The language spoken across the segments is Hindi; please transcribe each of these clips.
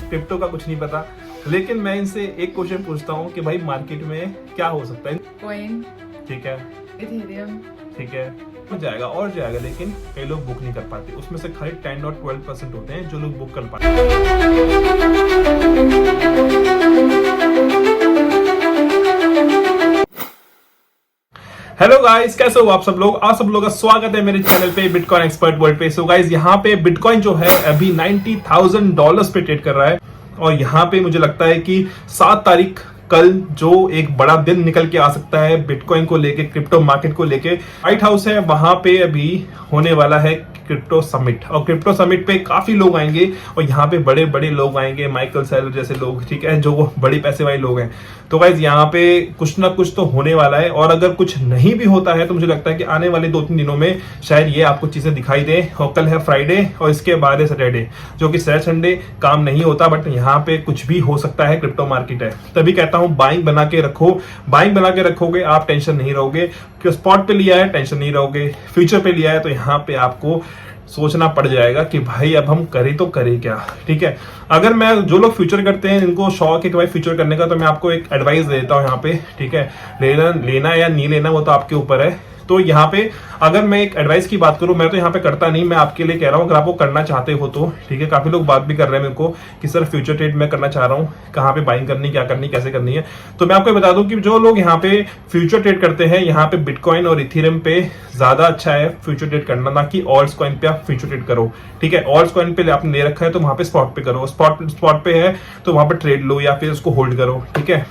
क्रिप्टो का कुछ नहीं पता, लेकिन मैं इनसे एक क्वेश्चन पूछता हूँ कि भाई मार्केट में क्या हो सकता है। कॉइन, ठीक है, इथेरियम, ठीक है, हो जाएगा और जाएगा, लेकिन कई लोग बुक नहीं कर पाते। उसमें से खाली 10 और 12% होते हैं जो लोग बुक कर पाते हैं। हेलो गाइस, कैसे हो आप सब लोग? आप सब लोगों का स्वागत है मेरे चैनल पे बिटकॉइन एक्सपर्ट वर्ल्ड पे। सो गाइस, यहाँ पे बिटकॉइन जो है अभी $90,000 पे ट्रेड कर रहा है और यहाँ पे मुझे लगता है कि 7 तारीख कल जो एक बड़ा दिन निकल के आ सकता है बिटकॉइन को लेके, क्रिप्टो मार्केट को लेके। व्हाइट हाउस है, वहां पे अभी होने वाला है क्रिप्टो समिट, और क्रिप्टो समिट पे काफी लोग आएंगे और यहाँ पे बड़े बड़े लोग आएंगे, माइकल सेलर जैसे लोग, ठीक है, जो बड़ी पैसे वाले लोग हैं। तो गाइज यहाँ पे कुछ ना कुछ तो होने वाला है, और अगर कुछ नहीं भी होता है तो मुझे लगता है कि आने वाले 2-3 दिनों में शायद ये आपको चीजें दिखाई दे। और कल है फ्राइडे और इसके बाद है सैटरडे, जो कि सैटरडे संडे काम नहीं होता, बट यहाँ पे कुछ भी हो सकता है। क्रिप्टो मार्केट है, तभी कहता हूँ बाइंग बना के रखो। बाइंग बना के रखोगे आप टेंशन नहीं रहोगे कि स्पॉट पे लिया है, टेंशन नहीं रहोगे। फ्यूचर पे लिया है तो यहाँ पे आपको सोचना पड़ जाएगा कि भाई अब हम करें तो करें क्या, ठीक है। अगर मैं, जो लोग फ्यूचर करते हैं, इनको शौक है कि भाई फ्यूचर करने का, तो मैं आपको एक एडवाइस देता हूँ यहाँ पे, ठीक है। लेना या नहीं लेना वो तो आपके ऊपर है। तो यहाँ पे अगर मैं एक एडवाइस की बात करूं, मैं तो यहाँ पे करता नहीं, मैं आपके लिए कह रहा हूँ, अगर आप वो करना चाहते हो तो, ठीक है। काफी लोग बात भी कर रहे हैं मेरे को कि सर फ्यूचर ट्रेड मैं करना चाह रहा हूँ, कहाँ पे बाइंग करनी, क्या करनी, कैसे करनी है। तो मैं आपको बता दूं कि जो लोग यहाँ पे फ्यूचर ट्रेड करते हैं, यहाँ पे बिटकॉइन और इथेरियम पे ज्यादा अच्छा है फ्यूचर ट्रेड करना, ना कि ऑल्ट्स कॉइन पे आप फ्यूचर ट्रेड करो, ठीक है। ऑल्ट्स कॉइन पे आपने ले रखा है तो वहां पे स्पॉट पे करो, स्पॉट पे है तो वहां पे ट्रेड लो या फिर उसको होल्ड करो, ठीक है।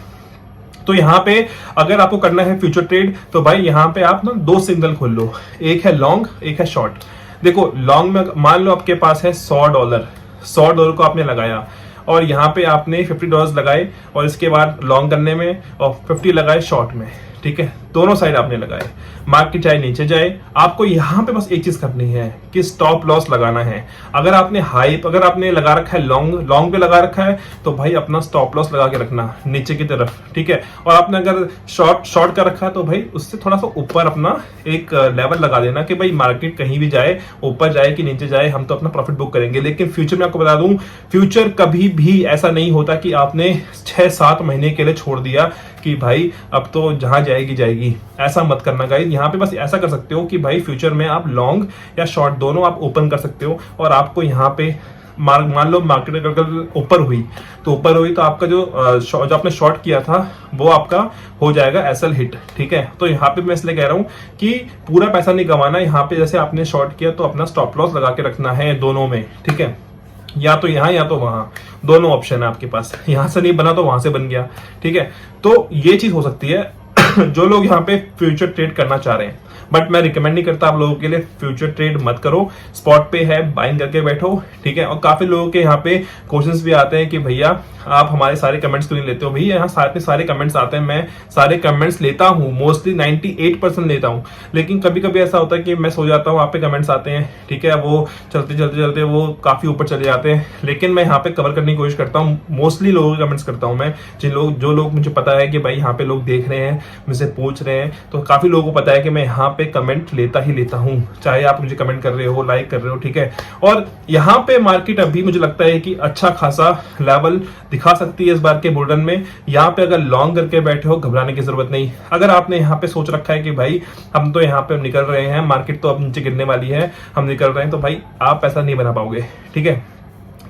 तो यहाँ पे अगर आपको करना है फ्यूचर ट्रेड, तो भाई यहाँ पे आप ना 2 सिग्नल खोल लो, एक है लॉन्ग, एक है शॉर्ट। देखो लॉन्ग में मान लो आपके पास है $100 को आपने लगाया, और यहाँ पे आपने $50 लगाए, और इसके बाद लॉन्ग करने में और 50 लगाए शॉर्ट में, ठीक है। दोनों साइड आपने लगाए, मार्केट चाहे नीचे जाए, आपको यहाँ पे बस एक चीज करनी है कि स्टॉप लॉस लगाना है। अगर आपने लगा रखा है लॉन्ग पे लगा रखा है, तो भाई अपना स्टॉप लॉस लगा के रखना नीचे की तरफ, ठीक है। और आपने अगर शॉर्ट कर रखा है तो भाई उससे थोड़ा सा ऊपर अपना एक लेवल लगा देना कि भाई मार्केट कहीं भी जाए, ऊपर जाए कि नीचे जाए, हम तो अपना प्रॉफिट बुक करेंगे। लेकिन फ्यूचर में आपको बता दूं, फ्यूचर कभी भी ऐसा नहीं होता कि आपने 6-7 महीने के लिए छोड़ दिया कि भाई अब तो जहां जाएगी जाएगी, ऐसा मत करना गाइस। यहाँ पे बस ऐसा कर सकते हो कि भाई फ्यूचर में आप लॉन्ग या शॉर्ट दोनों आप ओपन कर सकते हो, और आपको यहाँ पे मान लो मार्केट अगर ऊपर हुई तो आपका जो आपने शॉर्ट किया था वो आपका हो जाएगा एसएल हिट, ठीक है। तो यहाँ पे मैं इसलिए कह रहा हूँ कि पूरा पैसा नहीं कमाना। यहाँ पे जैसे आपने शॉर्ट किया तो अपना स्टॉप लॉस लगा के रखना है दोनों में, ठीक है। या तो यहाँ या तो वहां, दोनों ऑप्शन है आपके पास। यहां से नहीं बना तो वहां से बन गया, ठीक है। तो ये चीज हो सकती है जो लोग यहाँ पे फ्यूचर ट्रेड करना चाह रहे हैं, बट मैं रिकमेंड नहीं करता आप लोगों के लिए फ्यूचर ट्रेड मत करो। स्पॉट पे है, बाइंग करके बैठो, ठीक है। और काफी लोगों के यहाँ पे क्वेश्चंस भी आते हैं कि भैया आप हमारे सारे कमेंट्स क्यों नहीं लेते हो। भैया यहाँ सारे कमेंट्स आते हैं, मैं सारे कमेंट्स लेता हूँ, मोस्टली 98% लेता हूँ। लेकिन कभी कभी ऐसा होता है कि मैं सो जाता हूँ, आप पे कमेंट्स आते हैं, ठीक है, वो चलते वो काफी ऊपर चले जाते हैं। लेकिन मैं यहाँ पे कवर करने की कोशिश करता हूँ, मोस्टली लोगों के कमेंट्स करता हूँ मैं, जो लोग मुझे पता है कि भाई यहाँ पे लोग देख रहे हैं, मुझसे पूछ रहे हैं, तो काफी लोगों को पता है कि मैं यहाँ पे कमेंट लेता ही लेता हूँ, चाहे आप मुझे कमेंट कर रहे हो, लाइक कर रहे हो, ठीक है। और यहाँ पे मार्केट अभी मुझे लगता है कि अच्छा खासा लेवल दिखा सकती है इस बार के बुलरन में। यहाँ पे अगर लॉन्ग करके बैठे हो, घबराने की जरूरत नहीं। अगर आपने यहाँ पे सोच रखा है कि भाई हम तो यहाँ पे निकल रहे हैं, मार्केट तो अब नीचे गिरने वाली है, हम निकल रहे हैं, तो भाई आप पैसा नहीं बना पाओगे, ठीक है।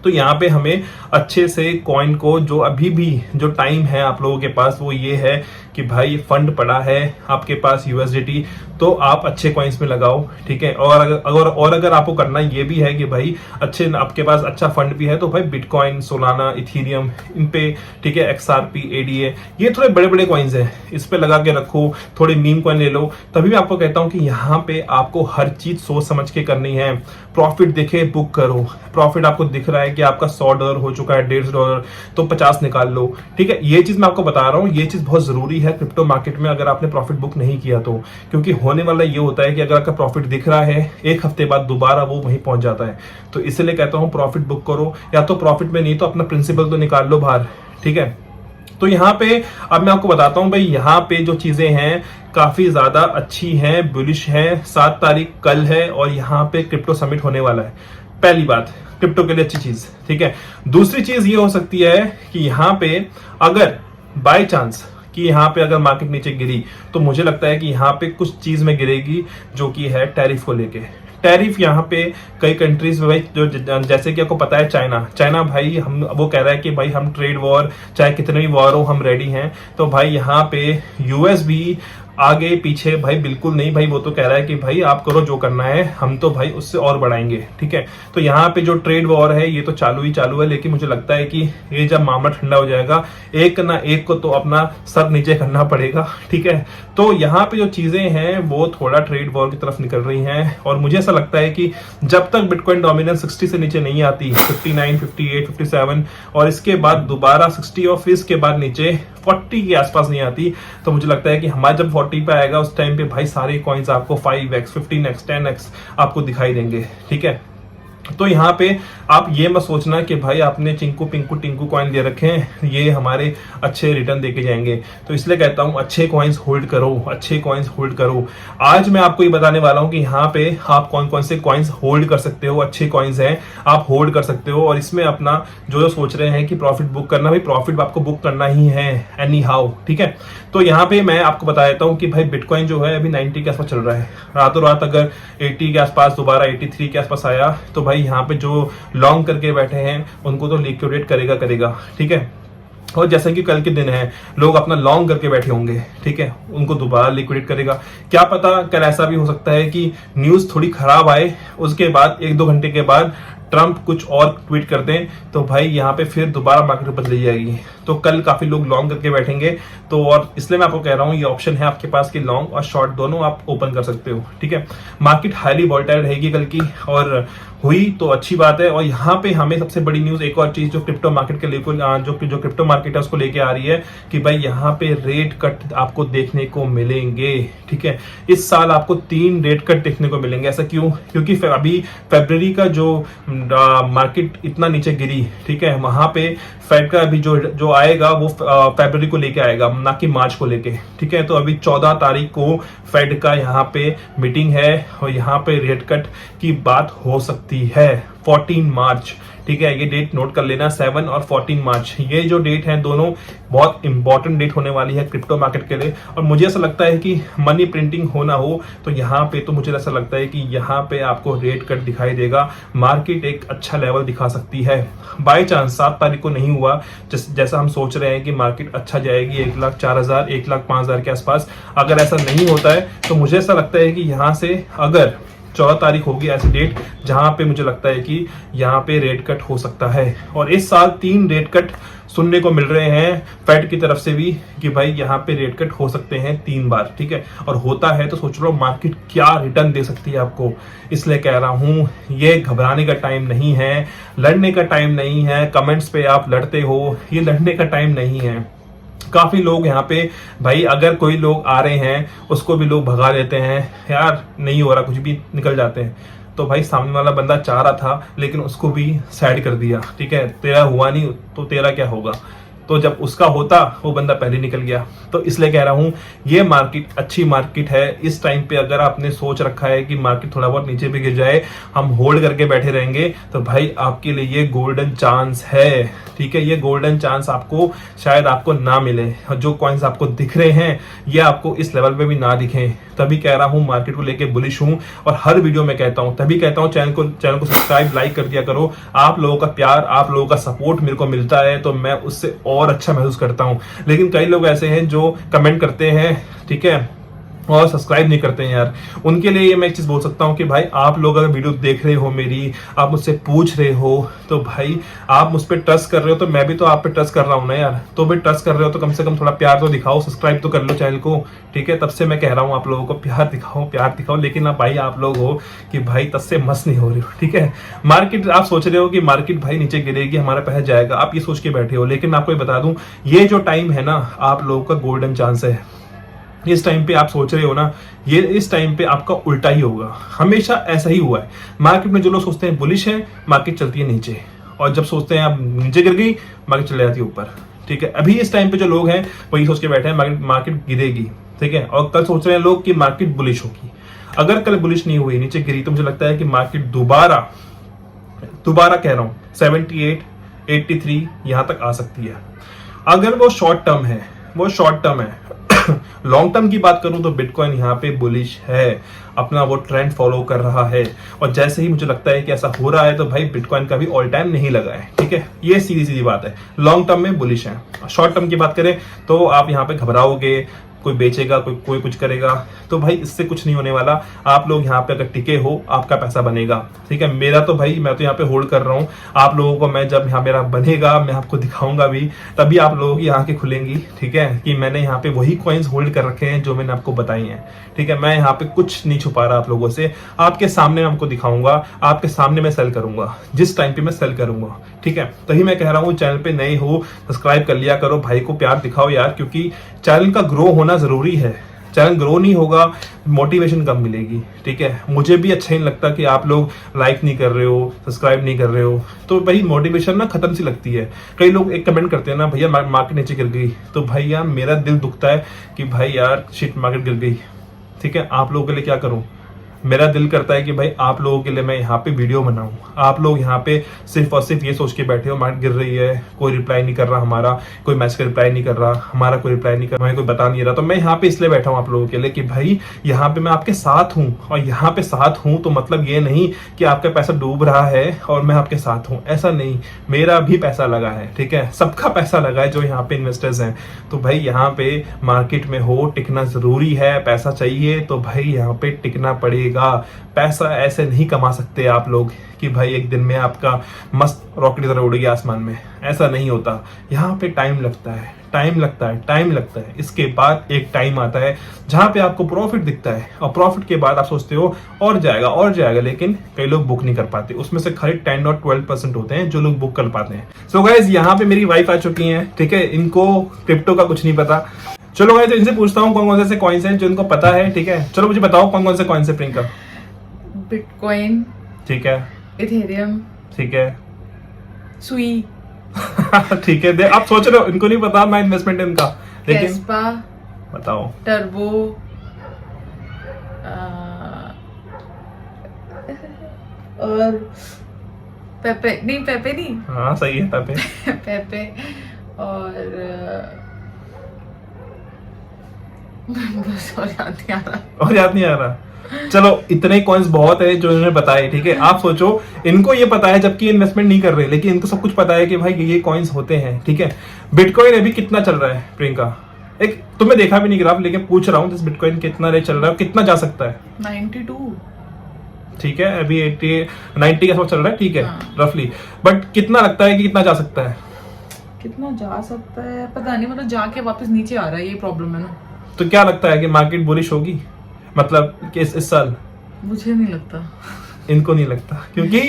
तो यहाँ पे हमें अच्छे से कॉइन को, जो अभी भी जो टाइम है आप लोगों के पास, वो ये है कि भाई फंड पड़ा है आपके पास USDT, तो आप अच्छे कॉइन्स में लगाओ, ठीक है। और अगर आपको करना ये भी है कि भाई अच्छे, आपके पास अच्छा फंड भी है, तो भाई बिटकॉइन, सोलाना, इथेरियम, इन पे, ठीक है, XRP, ADA, ये थोड़े बड़े बड़े कॉइन्स हैं, इस पे लगा के रखो। थोड़े मीम कॉइन ले लो। तभी मैं आपको कहता हूँ कि यहाँ पे आपको हर चीज सोच समझ के करनी है। प्रॉफिट दिखे बुक करो, प्रॉफिट आपको दिख रहा है कि आपका $100 हो चुका है, $150, तो 50 निकाल लो, ठीक है। ये चीज मैं आपको बता रहा हूँ, ये चीज बहुत जरूरी है क्रिप्टो मार्केट में, अगर आपने प्रॉफिट बुक नहीं किया तो। क्योंकि होने वाला ये होता है कि अगर आपका प्रॉफिट दिख रहा है, एक हफ्ते बाद दोबारा वो वहीं पहुंच जाता है। तो इसलिए कहता हूं प्रॉफिट बुक करो, या तो प्रॉफिट में नहीं तो अपना प्रिंसिपल तो निकाल लो बाहर, ठीक है। तो यहाँ पे अब मैं आपको बताता हूं भाई, यहाँ पे जो चीजें हैं काफी ज्यादा अच्छी हैं, बुलिश हैं। 7 तारीख कल है और यहाँ पे क्रिप्टो समिट होने वाला है। पहली बात, क्रिप्टो के लिए अच्छी चीज, ठीक है। दूसरी चीज ये हो सकती है कि यहाँ पे अगर बाय चांस कि यहाँ पे अगर मार्केट नीचे गिरी तो मुझे लगता है कि यहाँ पे कुछ चीज में गिरेगी, जो कि है टैरिफ को लेके। टैरिफ यहाँ पे कई कंट्रीज में भाई, जो जैसे कि आपको पता है चाइना भाई, हम वो कह रहा है कि भाई हम ट्रेड वॉर चाहे कितने भी वॉर हो हम रेडी हैं। तो भाई यहाँ पे यूएस भी आगे पीछे भाई बिल्कुल नहीं भाई, वो तो कह रहा है कि भाई आप करो जो करना है, हम तो भाई उससे और बढ़ाएंगे, ठीक है। तो यहाँ पे जो ट्रेड वॉर है ये तो चालू है, लेकिन मुझे लगता है कि ये जब मामला ठंडा हो जाएगा एक ना एक को तो अपना सर नीचे करना पड़ेगा, ठीक है। तो यहाँ पे जो चीजें हैं वो थोड़ा ट्रेड वॉर की तरफ निकल रही हैं, और मुझे ऐसा लगता है कि जब तक बिटकॉइन डोमिनेंस 60 से नीचे नहीं आती, 59, 58, 57 और इसके बाद दोबारा 60 और फिर इसके बाद नीचे 40 के आसपास नहीं आती, तो मुझे लगता है कि हमारा जब 40 पे आएगा उस टाइम पे भाई सारे कॉइन्स आपको 5x, 15x, 10x आपको दिखाई देंगे, ठीक है। तो यहाँ पे आप ये मत सोचना कि भाई आपने चिंकू पिंकू टिंकू कॉइन दे रखे हैं ये हमारे अच्छे रिटर्न देके जाएंगे। तो इसलिए कहता हूँ अच्छे कॉइन्स होल्ड करो, अच्छे कॉइन्स होल्ड करो। आज मैं आपको ये बताने वाला हूँ कि यहाँ पे आप कौन कौन से कॉइन्स होल्ड कर सकते हो, अच्छे कॉइन्स हैं आप होल्ड कर सकते हो। और इसमें अपना जो सोच रहे हैं कि प्रॉफिट बुक करना, भाई प्रॉफिट आपको बुक करना ही है एनी हाउ, ठीक है। तो यहाँ पे मैं आपको बता देता हूँ कि भाई बिटकॉइन जो है अभी 90 के आसपास चल रहा है, रातों रात अगर 80 के आसपास दोबारा 83 के आसपास आया तो भाई यहाँ पे जो लॉन्ग करके बैठे हैं उनको तो लिक्विडेट करेगा, ठीक है। और जैसा कि कल के दिन है लोग अपना लॉन्ग करके बैठे होंगे, ठीक है, उनको दोबारा लिक्विडेट करेगा। क्या पता कल ऐसा भी हो सकता है कि न्यूज थोड़ी खराब आए, उसके बाद 1-2 घंटे के बाद ट्रंप कुछ और ट्वीट कर दें तो भाई यहाँ पे फिर दोबारा मार्केट बदल जाएगी। तो कल काफी लोग लॉन्ग करके बैठेंगे। तो और इसलिए मैं आपको कह रहा हूँ ये ऑप्शन है आपके पास कि लॉन्ग और शॉर्ट दोनों आप ओपन कर सकते हो, ठीक है। मार्केट हाईली वोलेटाइल रहेगी कल की, और हुई तो अच्छी बात है। और यहाँ पे हमें सबसे बड़ी न्यूज एक और चीज जो क्रिप्टो मार्केट के लिए जो क्रिप्टो मार्केट है उसको लेके आ रही है कि भाई यहाँ पे रेट कट आपको देखने को मिलेंगे, ठीक है। इस साल आपको 3 रेट कट देखने को मिलेंगे। ऐसा क्यों? क्योंकि अभी फरवरी का जो मार्केट इतना नीचे गिरी, ठीक है, वहां पे फेड का अभी जो आएगा वो फरवरी को लेके आएगा, ना कि मार्च को लेके, ठीक है। तो अभी 14 तारीख को फेड का यहाँ पे मीटिंग है और यहाँ पे रेट कट की बात हो सकती है 14 मार्च, ठीक है। ये डेट नोट कर लेना, 7 और 14 मार्च, ये जो डेट है दोनों बहुत इंपॉर्टेंट डेट होने वाली है क्रिप्टो मार्केट के लिए। और मुझे ऐसा लगता है कि मनी प्रिंटिंग हो ना हो तो यहाँ पे तो मुझे ऐसा लगता है कि यहाँ पे आपको रेट कट दिखाई देगा, मार्केट एक अच्छा लेवल दिखा सकती है। बाय चांस 7 तारीख को नहीं हुआ जैसा हम सोच रहे हैं कि मार्केट अच्छा जाएगी 1,04,000 1,05,000 के आसपास, अगर ऐसा नहीं होता है तो मुझे ऐसा लगता है कि यहाँ से अगर 14 तारीख होगी ऐसी डेट जहां पे मुझे लगता है कि यहाँ पे रेट कट हो सकता है। और इस साल 3 रेट कट सुनने को मिल रहे हैं फेड की तरफ से भी कि भाई यहाँ पे रेट कट हो सकते हैं 3 बार, ठीक है। और होता है तो सोच लो मार्केट क्या रिटर्न दे सकती है आपको। इसलिए कह रहा हूं ये घबराने का टाइम नहीं है, लड़ने का टाइम नहीं है। कमेंट्स पे आप लड़ते हो, ये लड़ने का टाइम नहीं है। काफी लोग यहाँ पे भाई अगर कोई लोग आ रहे हैं उसको भी लोग भगा देते हैं, यार नहीं हो रहा कुछ भी, निकल जाते हैं। तो भाई सामने वाला बंदा चाह रहा था लेकिन उसको भी साइड कर दिया, ठीक है। तेरा हुआ नहीं तो तेरा क्या होगा, तो जब उसका होता वो बंदा पहले निकल गया। तो इसलिए कह रहा हूं ये मार्केट अच्छी मार्केट है। इस टाइम पे अगर आपने सोच रखा है कि मार्केट थोड़ा बहुत नीचे भी गिर जाए हम होल्ड करके बैठे रहेंगे तो भाई आपके लिए ये गोल्डन चांस है, ठीक है। ये गोल्डन चांस आपको शायद आपको ना मिले, जो कॉइन्स आपको दिख रहे हैं ये आपको इस लेवल पे भी ना दिखें। तभी कह रहा हूं मार्केट को लेके बुलिश हूं, और हर वीडियो में कहता हूं, तभी कहता हूं चैनल को सब्सक्राइब लाइक कर दिया करो। आप लोगों का प्यार, आप लोगों का सपोर्ट मेरे को मिलता है तो मैं उससे और अच्छा महसूस करता हूं। लेकिन कई लोग ऐसे हैं जो कमेंट करते हैं, ठीक है, और सब्सक्राइब नहीं करते हैं यार। उनके लिए ये मैं एक चीज बोल सकता हूँ कि भाई आप लोग अगर वीडियो देख रहे हो मेरी, आप मुझसे पूछ रहे हो तो भाई आप मुझ पर ट्रस्ट कर रहे हो तो मैं भी तो आप पे ट्रस्ट कर रहा हूँ ना यार। तो भी ट्रस्ट कर रहे हो तो कम से कम थोड़ा प्यार तो दिखाओ, सब्सक्राइब तो कर लो चैनल को, ठीक है। तब से मैं कह रहा हूँ आप लोगों को प्यार दिखाओ। लेकिन आप भाई आप लोग हो कि भाई तब से मस्त नहीं हो रही हो, ठीक है। मार्केट आप सोच रहे हो कि मार्केट भाई नीचे गिरेगी हमारा पैसा जाएगा, आप ये सोच के बैठे हो। लेकिन आपको ये बता दूं ये जो टाइम है ना आप लोगों का गोल्डन चांस है। इस टाइम पे आप सोच रहे हो ना, ये इस टाइम पे आपका उल्टा ही होगा। हमेशा ऐसा ही हुआ है मार्केट में। जो लोग सोचते हैं बुलिश है मार्केट चलती है नीचे, और जब सोचते हैं आप नीचे गिर गई मार्केट चले जाती है ऊपर, ठीक है। अभी इस टाइम पे जो लोग हैं वही सोच के बैठे हैं मार्केट गिरेगी, ठीक है। और कल सोच रहे हैं लोग कि मार्केट बुलिश होगी। अगर कल बुलिश नहीं हुई, नीचे गिरी, तो मुझे लगता है कि मार्केट दोबारा दोबारा कह रहा हूँ 78, 83 यहां तक आ सकती है। अगर वो शॉर्ट टर्म है, वो शॉर्ट टर्म है। लॉन्ग टर्म की बात करूं तो बिटकॉइन यहाँ पे बुलिश है, अपना वो ट्रेंड फॉलो कर रहा है, और जैसे ही मुझे लगता है कि ऐसा हो रहा है तो भाई बिटकॉइन का भी ऑल टाइम नहीं लगा है, ठीक है। ये सीधी सीधी बात है, लॉन्ग टर्म में बुलिश है। शॉर्ट टर्म की बात करें तो आप यहाँ पे घबराओगे, कोई बेचेगा, कोई कुछ करेगा, तो भाई इससे कुछ नहीं होने वाला। आप लोग यहाँ पे अगर टिके हो, आपका पैसा बनेगा, ठीक है। मेरा तो भाई, मैं तो यहाँ पे होल्ड कर रहा हूँ। आप लोगों को मैं जब यहाँ मेरा बनेगा, मैं आपको दिखाऊंगा भी, तभी आप लोगों की आंखें खुलेंगी, ठीक है, कि मैंने यहाँ पे वही कॉइन्स होल्ड कर रखे हैं जो मैंने आपको बताई हैं, ठीक है। मैं यहाँ पे कुछ नहीं छुपा रहा आप लोगों से, आपके सामने मैं आपको दिखाऊंगा, आपके सामने मैं सेल करूंगा, जिस टाइम पे मैं सेल करूंगा, ठीक है। तभी मैं कह रहा हूँ चैनल पे नए हो, सब्सक्राइब कर लिया करो, भाई को प्यार दिखाओ यार, क्योंकि चैनल का ग्रो होना जरूरी है। चैनल ग्रो नहीं होगा, मोटिवेशन कम मिलेगी, ठीक है। मुझे भी अच्छा नहीं लगता कि आप लोग लाइक नहीं कर रहे हो, सब्सक्राइब नहीं कर रहे हो, तो भाई मोटिवेशन ना खत्म सी लगती है। कई लोग एक कमेंट करते हैं ना, भैया मार्केट नीचे गिर गई, तो भाई यार मेरा दिल दुखता है कि भाई यार शिट मार्केट गिर गई, ठीक है। आप लोगों के लिए क्या करूं, मेरा दिल करता है कि भाई आप लोगों के लिए मैं यहाँ पे वीडियो बनाऊं। आप लोग यहाँ पे सिर्फ और सिर्फ ये सोच के बैठे हो मार्केट गिर रही है, कोई रिप्लाई नहीं कर रहा हमारा, कोई मैसेज का रिप्लाई नहीं कर रहा हमारा, कोई रिप्लाई नहीं कर रहा, कोई बता नहीं रहा। तो मैं यहाँ पे इसलिए बैठा हूँ आप लोगों के लिए कि भाई यहाँ पे मैं आपके साथ हूँ, और यहाँ पे साथ हूँ तो मतलब ये नहीं कि आपका पैसा डूब रहा है और मैं आपके साथ हूँ, ऐसा नहीं। मेरा भी पैसा लगा है, ठीक है, सबका पैसा लगा है जो यहाँ पे इन्वेस्टर्स हैं। तो भाई यहाँ पे मार्केट में हो, टिकना जरूरी है, पैसा चाहिए तो भाई यहाँ पे टिकना पड़ेगा। पैसा ऐसे नहीं कमा सकते आप लोग कि भाई एक दिन में आपका मस्त रॉकेट की तरह उड़ गया आसमान में, ऐसा नहीं होता। यहाँ पे टाइम लगता है, टाइम लगता है, टाइम लगता है। इसके बाद एक टाइम आता है जहां पे आपको प्रॉफिट दिखता है, और प्रॉफिट के बाद आप सोचते हो और जाएगा और जाएगा, लेकिन कई लोग बुक नहीं कर पाते। उसमें से खाली 10 और 12% होते हैं जो लोग बुक कर पाते हैं। सो गाइस यहाँ पे मेरी वाइफ आ चुकी है, ठीक है, इनको क्रिप्टो का कुछ नहीं पता। चलो गाइस इनसे पूछता हूँ कौन कौन से कॉइन्स हैं जो इनको पता है, ठीक है। चलो मुझे बताओ कौन कौन से कॉइन्स है प्रियंका। बिटकॉइन, ठीक है, इथेरियम, ठीक है, सुई, ठीक है। आप सोच रहे हो इनको नहीं पता मैं इन्वेस्टमेंट है इनका, लेकिन कैस्पा, बताओ। टर्बो, और पेपे नहीं, हाँ सही है, पेपे पेपे, और बस और याद नहीं आ रहा। चलो इतने कॉइन्स बहुत है जो इन्होंने बताए, ठीक है। आप सोचो इनको ये पता है जबकि इन्वेस्टमेंट नहीं कर रहे, लेकिन इनको सब कुछ पता है कि भाई ये कॉइन्स होते हैं, ठीक है। बिटकॉइन अभी कितना चल रहा है प्रियंका? एक तुमने देखा भी नहीं ग्राफ, लेकिन पूछ रहा हूँ बिटकॉइन कितना रेट चल रहा है, कितना जा सकता है? 92, ठीक है, अभी 80 90 के आसपास चल रहा है, ठीक है, हाँ। रफली। बट कितना लगता है कि कितना जा सकता है? कितना जा सकता है पता नहीं, मतलब जाके वापस नीचे आ रहा है, ये प्रॉब्लम है ना। तो क्या लगता है कि मार्केट बुलिश होगी, मतलब कि इस साल? मुझे नहीं लगता। इनको नहीं लगता, क्योंकि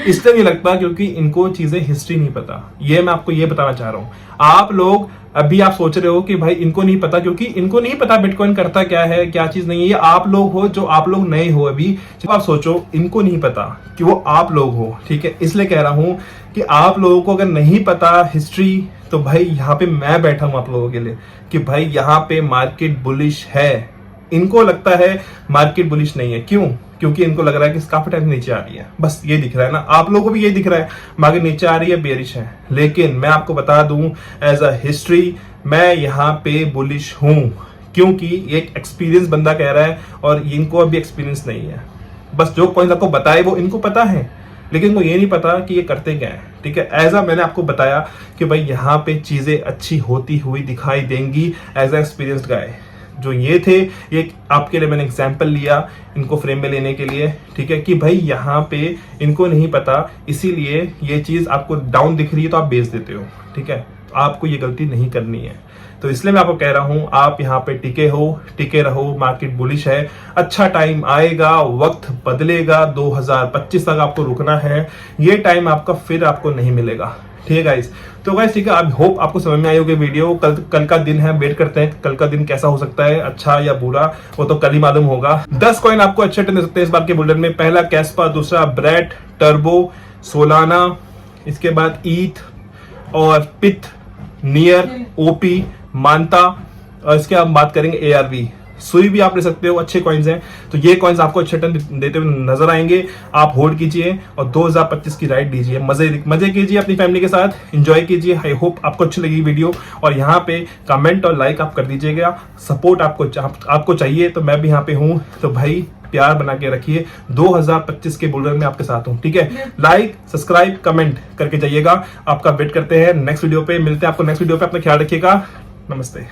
इसलिए नहीं लगता क्योंकि इनको चीजें हिस्ट्री नहीं पता। ये मैं आपको ये बताना चाह रहा हूँ। आप लोग अभी आप सोच रहे हो कि भाई इनको नहीं पता, क्योंकि इनको नहीं पता बिटकॉइन करता क्या है, क्या चीज नहीं है। ये आप लोग हो जो आप लोग नए हो अभी, जब आप सोचो इनको नहीं पता कि वो आप लोग हो, ठीक है। इसलिए कह रहा हूँ कि आप लोगों को अगर नहीं पता हिस्ट्री, तो भाई यहाँ पे मैं बैठा हूं आप लोगों के लिए कि भाई यहाँ पे मार्केट बुलिश है। इनको लगता है मार्केट बुलिश नहीं है, क्यों? क्योंकि इनको लग रहा है कि काफी टाइम नीचे आ रही है, बस ये दिख रहा है ना। आप लोगों को भी ये दिख रहा है मार्केट नीचे आ रही है, बेरिश है, लेकिन मैं आपको बता दूं एज अ हिस्ट्री मैं यहाँ पे बुलिश हूं, क्योंकि एक एक्सपीरियंस बंदा कह रहा है और इनको अभी एक्सपीरियंस नहीं है। बस जो पॉइंट आपको बताए वो इनको पता है, लेकिन इनको ये नहीं पता कि ये करते क्या है, ठीक है। एज अ मैंने आपको बताया कि भाई यहाँ पे चीजें अच्छी होती हुई दिखाई देंगी एज अ एक्सपीरियंस्ड गाय। जो ये थे, ये आपके लिए मैंने एग्जाम्पल लिया इनको फ्रेम में लेने के लिए, ठीक है, कि भाई यहाँ पे इनको नहीं पता, इसीलिए ये चीज आपको डाउन दिख रही है तो आप बेच देते हो, ठीक है। आपको ये गलती नहीं करनी है, तो इसलिए मैं आपको कह रहा हूं आप यहाँ पे टिके हो, टिके रहो। मार्केट बुलिश है, अच्छा टाइम आएगा, वक्त बदलेगा, 2025 तक आपको रुकना है। ये टाइम आपका फिर आपको नहीं मिलेगा, ठीक है गाइस। तो गाइस ठीक है, आई होप आपको समझ में आई होगी वीडियो। कल का दिन है, वेट करते हैं कल का दिन कैसा हो सकता है, अच्छा या बुरा, वो तो कल ही मालूम होगा। 10 कॉइन आपको अच्छे टर्न दे सकते हैं इस बार के बुलेटिन में। पहला कैस्पा, दूसरा ब्रेट, टर्बो, सोलाना, इसके बाद ईथ और पिथ, नियर, ओपी, मानता, और इसके हम बात करेंगे ARV, सुई भी आप ले सकते हो, अच्छे कॉइन्स हैं। तो ये कॉइन्स आपको अच्छे रिटर्न देते हुए नजर आएंगे। आप होल्ड कीजिए और 2025 की राइड लीजिए, मजे कीजिए अपनी फैमिली के साथ, एंजॉय कीजिए। आई होप आपको अच्छी लगी वीडियो, और यहाँ पे कमेंट और लाइक आप कर दीजिएगा। सपोर्ट आपको चाहिए तो मैं भी यहाँ पे हूँ, तो भाई प्यार बना के रखिए। 2025 के बुल रन में आपके साथ हूँ, ठीक है। लाइक, सब्सक्राइब, कमेंट करके जाइएगा। आपका वेट करते हैं नेक्स्ट वीडियो पे। मिलते हैं आपको नेक्स्ट वीडियो पे। अपना ख्याल रखिएगा। नमस्ते।